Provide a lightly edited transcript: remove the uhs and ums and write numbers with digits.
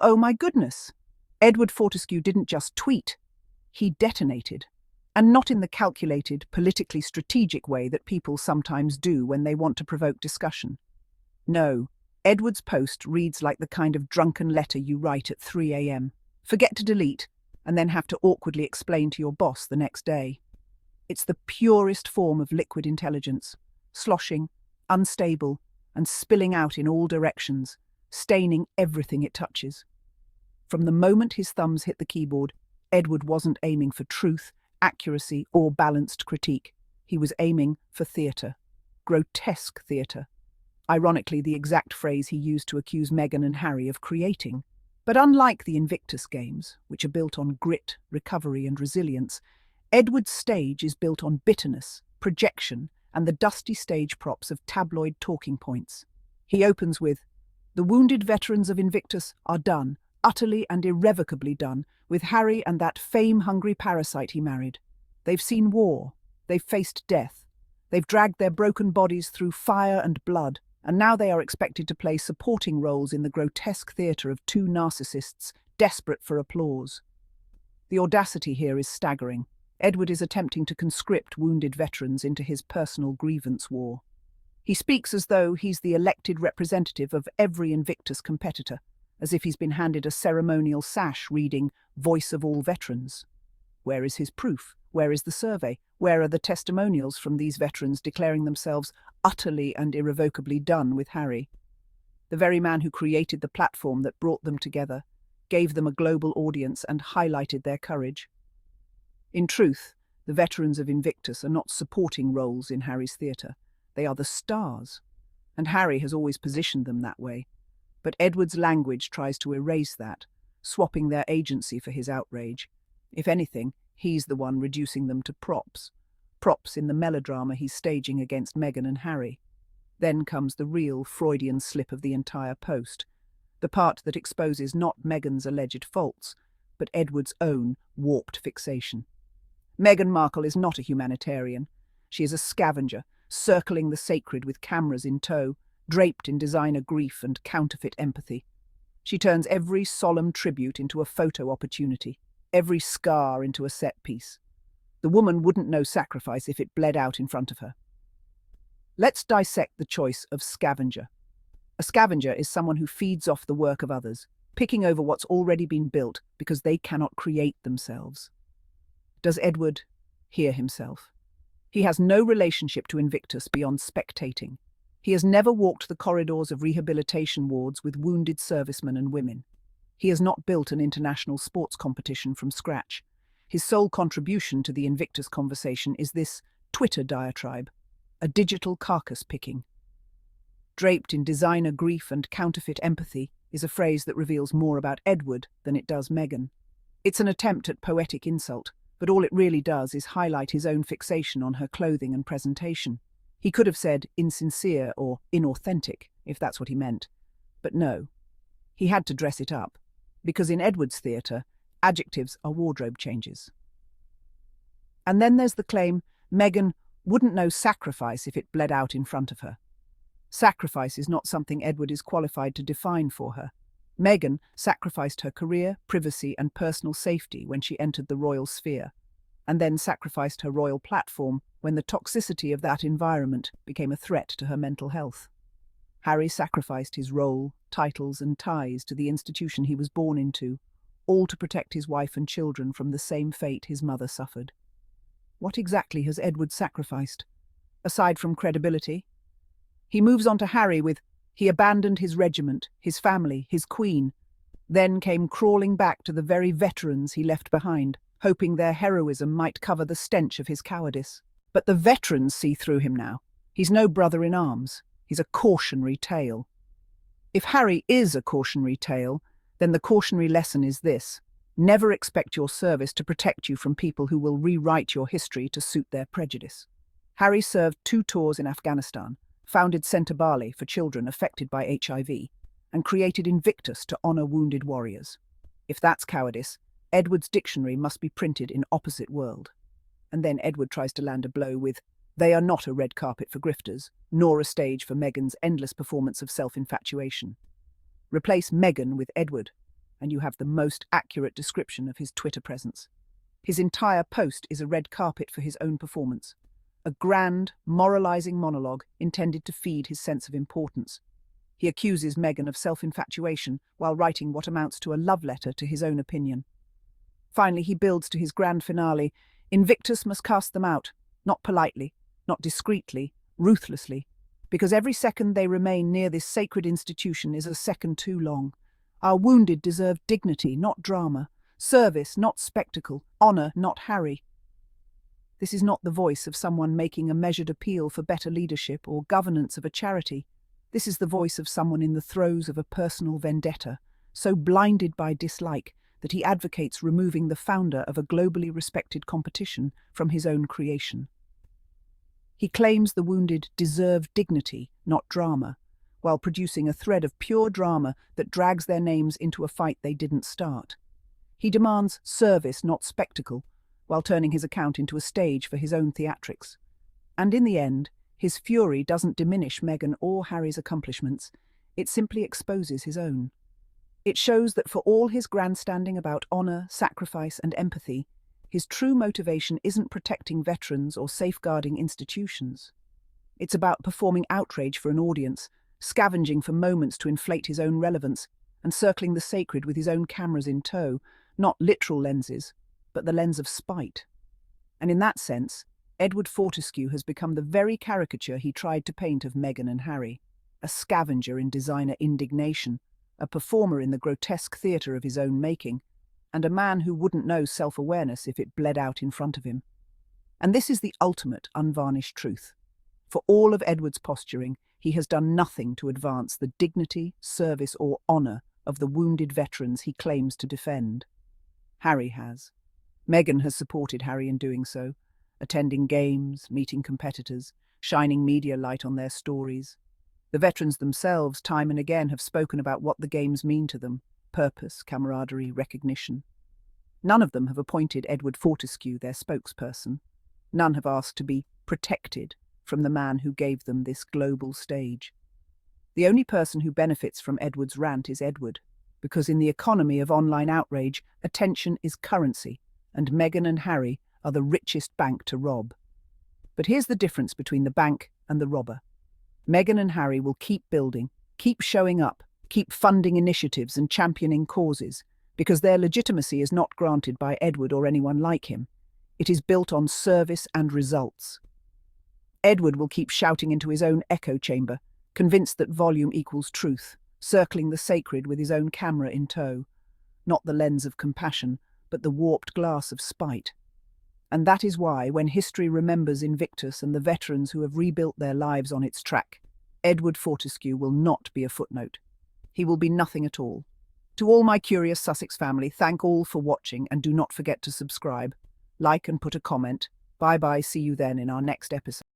oh my goodness. Edward Fortescue didn't just tweet, he detonated. And not in the calculated, politically strategic way that people sometimes do when they want to provoke discussion. No, Edward's post reads like the kind of drunken letter you write at 3 a.m. Forget to delete, and then have to awkwardly explain to your boss the next day. It's the purest form of liquid intelligence, sloshing, unstable, and spilling out in all directions, staining everything it touches. From the moment his thumbs hit the keyboard, Edward wasn't aiming for truth, accuracy, or balanced critique. He was aiming for theatre. Grotesque theatre. Ironically, the exact phrase he used to accuse Meghan and Harry of creating. But unlike the Invictus games, which are built on grit, recovery, and resilience, Edward's stage is built on bitterness, projection, and the dusty stage props of tabloid talking points. He opens with, "The wounded veterans of Invictus are done, utterly and irrevocably done, with Harry and that fame-hungry parasite he married. They've seen war, they've faced death, they've dragged their broken bodies through fire and blood, and now they are expected to play supporting roles in the grotesque theatre of two narcissists desperate for applause." The audacity here is staggering. Edward is attempting to conscript wounded veterans into his personal grievance war. He speaks as though he's the elected representative of every Invictus competitor, as if he's been handed a ceremonial sash reading "Voice of all Veterans." Where is his proof? Where is the survey? Where are the testimonials from these veterans declaring themselves utterly and irrevocably done with Harry? The very man who created the platform that brought them together, gave them a global audience and highlighted their courage. In truth, the veterans of Invictus are not supporting roles in Harry's theatre. They are the stars, and Harry has always positioned them that way. But Edward's language tries to erase that, swapping their agency for his outrage. If anything, he's the one reducing them to props. Props in the melodrama he's staging against Meghan and Harry. Then comes the real Freudian slip of the entire post, the part that exposes not Meghan's alleged faults, but Edward's own warped fixation. Meghan Markle is not a humanitarian. She is a scavenger, circling the sacred with cameras in tow, draped in designer grief and counterfeit empathy. She turns every solemn tribute into a photo opportunity, every scar into a set piece. The woman wouldn't know sacrifice if it bled out in front of her. Let's dissect the choice of scavenger. A scavenger is someone who feeds off the work of others, picking over what's already been built because they cannot create themselves. Does Edward hear himself? He has no relationship to Invictus beyond spectating. He has never walked the corridors of rehabilitation wards with wounded servicemen and women. He has not built an international sports competition from scratch. His sole contribution to the Invictus conversation is this Twitter diatribe, a digital carcass picking. Draped in designer grief and counterfeit empathy is a phrase that reveals more about Edward than it does Meghan. It's an attempt at poetic insult, but all it really does is highlight his own fixation on her clothing and presentation. He could have said insincere or inauthentic, if that's what he meant. But no, he had to dress it up, because in Edward's theatre, adjectives are wardrobe changes. And then there's the claim Meghan wouldn't know sacrifice if it bled out in front of her. Sacrifice is not something Edward is qualified to define for her. Meghan sacrificed her career, privacy, and personal safety when she entered the royal sphere, and then sacrificed her royal platform when the toxicity of that environment became a threat to her mental health. Harry sacrificed his role, titles, and ties to the institution he was born into, all to protect his wife and children from the same fate his mother suffered. What exactly has Edward sacrificed, aside from credibility? He moves on to Harry with, he abandoned his regiment, his family, his queen, then came crawling back to the very veterans he left behind, hoping their heroism might cover the stench of his cowardice. But the veterans see through him now. He's no brother in arms. He's a cautionary tale. If Harry is a cautionary tale, then the cautionary lesson is this: never expect your service to protect you from people who will rewrite your history to suit their prejudice. Harry served 2 tours in Afghanistan, founded Centre Bali for children affected by HIV, and created Invictus to honour wounded warriors. If that's cowardice, Edward's dictionary must be printed in opposite world. And then Edward tries to land a blow with, they are not a red carpet for grifters, nor a stage for Meghan's endless performance of self-infatuation. Replace Meghan with Edward, and you have the most accurate description of his Twitter presence. His entire post is a red carpet for his own performance, a grand, moralizing monologue intended to feed his sense of importance. He accuses Meghan of self-infatuation while writing what amounts to a love letter to his own opinion. Finally, he builds to his grand finale: Invictus must cast them out, not politely, not discreetly, ruthlessly, because every second they remain near this sacred institution is a second too long. Our wounded deserve dignity, not drama, service, not spectacle, honour, not Harry. This is not the voice of someone making a measured appeal for better leadership or governance of a charity. This is the voice of someone in the throes of a personal vendetta, so blinded by dislike that he advocates removing the founder of a globally respected competition from his own creation. He claims the wounded deserve dignity, not drama, while producing a thread of pure drama that drags their names into a fight they didn't start. He demands service, not spectacle, while turning his account into a stage for his own theatrics. And in the end, his fury doesn't diminish Meghan or Harry's accomplishments, it simply exposes his own. It shows that for all his grandstanding about honour, sacrifice and empathy, his true motivation isn't protecting veterans or safeguarding institutions. It's about performing outrage for an audience, scavenging for moments to inflate his own relevance, and circling the sacred with his own cameras in tow, not literal lenses, but the lens of spite. And in that sense, Edward Fortescue has become the very caricature he tried to paint of Meghan and Harry, a scavenger in designer indignation, a performer in the grotesque theatre of his own making, and a man who wouldn't know self-awareness if it bled out in front of him. And this is the ultimate unvarnished truth. For all of Edward's posturing, he has done nothing to advance the dignity, service or honour of the wounded veterans he claims to defend. Harry has. Meghan has supported Harry in doing so, attending games, meeting competitors, shining media light on their stories. The veterans themselves, time and again, have spoken about what the games mean to them: purpose, camaraderie, recognition. None of them have appointed Edward Fortescue their spokesperson. None have asked to be protected from the man who gave them this global stage. The only person who benefits from Edward's rant is Edward, because in the economy of online outrage, attention is currency, and Meghan and Harry are the richest bank to rob. But here's the difference between the bank and the robber. Meghan and Harry will keep building, keep showing up, keep funding initiatives and championing causes, because their legitimacy is not granted by Edward or anyone like him. It is built on service and results. Edward will keep shouting into his own echo chamber, convinced that volume equals truth, circling the sacred with his own camera in tow, not the lens of compassion, but the warped glass of spite. And that is why, when history remembers Invictus and the veterans who have rebuilt their lives on its track, Edward Fortescue will not be a footnote. He will be nothing at all. To all my curious Sussex family, thank all for watching, and do not forget to subscribe, like and put a comment. Bye-bye, see you then in our next episode.